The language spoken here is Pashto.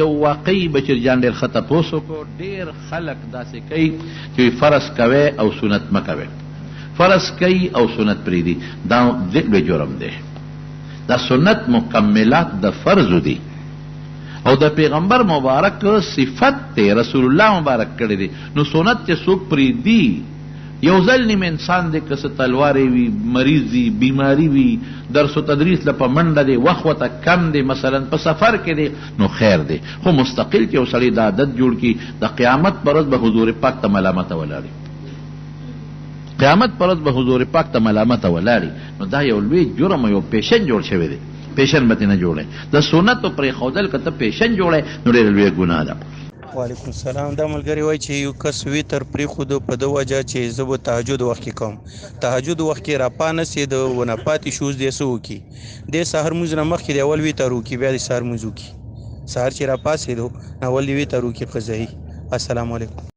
یو واقعي بشیر جان ډېر ښه تپوس وکړو. ډېر خلک داسې کوي چې فرض کوي او سنت مه کوئ، فرض کوي او سنت پرېږدي. دا لوی جرم دی. دا سنت مکملات د فرض دي او د پیغمبر مبارک صفت دی، رسول الله مبارک کړی دی. نو سنت چې څوک پرېږدي، یو ځل نیم انسان دی که څه تلوارې وي، مریض وي، بیماري وي، درس و تدریس له په منډه دی، وخت ورته کم دی، مثلا په سفر کې دی، نو خیر دی. خو مستقل چې یو سړی د عادت جوړ کړي، د قیامت پر ورځ به حضور پاک ته ملامته ولاړي، قیامت پر ورځ به حضور پاک ته ملامته ولاړي. نو دا یو لوی جرم، یو پیشن جوړ شوی دی. پیشن به نه جوړی، د سنتو پرېښودل که ته پیشن جوړی نو ډېره لویه ګناه ده. وعلیکم السلام. دا ملګری وایي چې یو کس ویتر پرېښودو په ده وجه چې زه به تهجد وخت کې کوم، تهجد وخت کې راپانسېد و نه پاتې شو، اوس دی څه وکړي؟ دی سهار لمونځ نه مخکې د اول ویتر وکړي، بیا د سهار لمونځ وکړي. سهار چې راپاڅېدو اول د ویتر وکړي قضایي. السلام علیکم.